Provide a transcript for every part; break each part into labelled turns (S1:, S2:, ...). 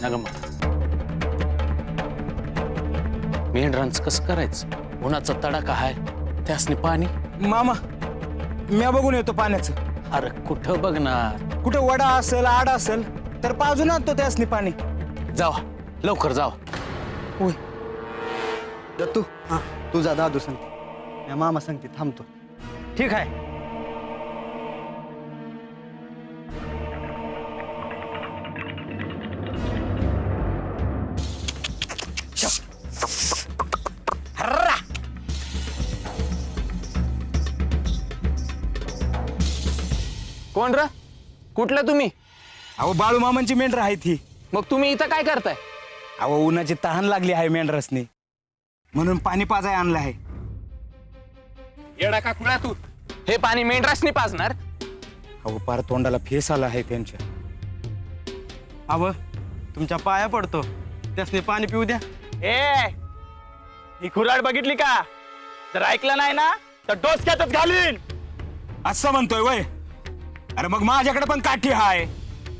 S1: नग मग मेंढरांचं कसं करायचं? उन्हाचा तडाखा आहे, त्यासनी पाणी.
S2: मामा म्या बघून येतो पाण्याचं.
S1: अरे कुठं बघणार?
S2: कुठे वडा असेल आड असेल तर पाजून आणतो त्यासनी पाणी.
S1: जावा लवकर जावा.
S2: होय.
S3: दत्तू तू जा दादू सांगते, या मामा सांगते थांबतो.
S2: ठीक आहे.
S1: कोण र? कुठलं तुम्ही?
S2: अहो बाळू मामांची मेंढर आहे ती.
S1: मग तुम्ही इथं काय करताय?
S2: अहो उन्हाची तहान लागली आहे मेंढरसनी, म्हणून पाणी पाजाय आणलं आहे.
S1: येडा का खुळा तू? हे पाणी मेंढरासनी पाजणार?
S2: अहो पार तोंडाला फेस आला आहे त्यांच्या.
S3: अव तुमच्या पाया पडतो, त्यासने पाणी पिऊ द्या.
S4: ए ही खुराड बघितली का? जर ऐकलं नाही ना तर डोसक्यातच घालीन.
S2: असं म्हणतोय वय? अरे मग माझ्याकडे पण काठी हाय,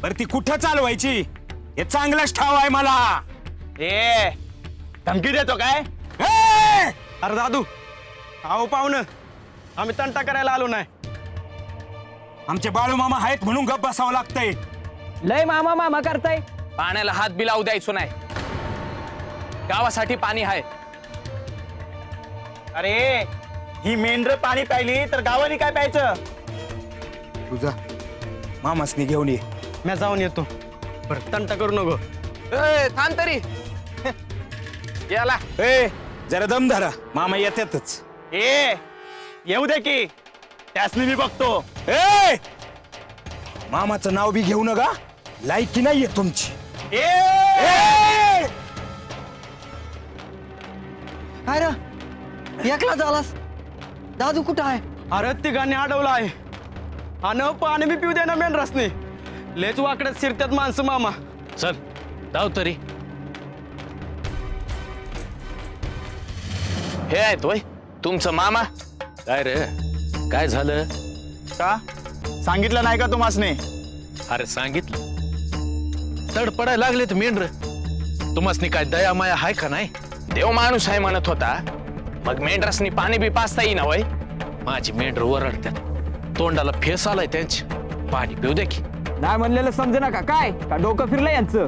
S2: बरं ती कुठं चालवायची हे चांगलंच ठाव आहे मला.
S4: ए धमकी देतो काय?
S2: ए!
S3: अरे दादू अहो पाहुणं, आम्ही तंटा करायला आलो नाही.
S2: आमचे बाळू मामा आहेत म्हणून गप्प बसावं लागतंय.
S1: लय मामा मामा करताय. पाण्याला हात बी लावू द्यायचो नाही. गावासाठी पाणी आहे.
S4: अरे ही मेंढर पाणी प्यायली तर गावाने काय प्यायचं?
S2: तुझा मामासनी घेऊन ये.
S3: मी जाऊन येतो. बरं तंटा करू नको.
S1: ए, थांब तरी. याला
S2: ए जरा दम धरा, मामा येतातच.
S4: ए येऊ दे की, त्यासनी मी बघतो.
S2: ए मामाचं नाव बी घेऊ नका, लायकी नाहीये तुमची.
S4: ए
S2: ए!
S3: काय रे एकला झालास? दादू कुठं आहे? अरे तिघांनी अडवलं आहे आणि पाणी बी पिऊ दे ना मेंढरासने. लेच वाकड्यात शिरत्यात माणसं मामा.
S1: चल जाऊ तरी. हे आहेत वय तुमचं मामा? काय रे काय झालं?
S4: का सांगितलं नाही का तुम्हासने?
S1: अरे सांगितलं. तडपडायला लागले तर मेंढर. तुम्हासनी काय दया माया हाय का नाही? देव माणूस आहे म्हणत होता, मग मेंढरासनी पाणी बी पाचता येईना वय? माझी मेंढर ओरडत्यात, तोंडाला फेस आलाय त्यांची. पाणी पिऊ दे की.
S5: नाही म्हणलेलं समजे ना का काय? का डोकं फिरलं यांचं?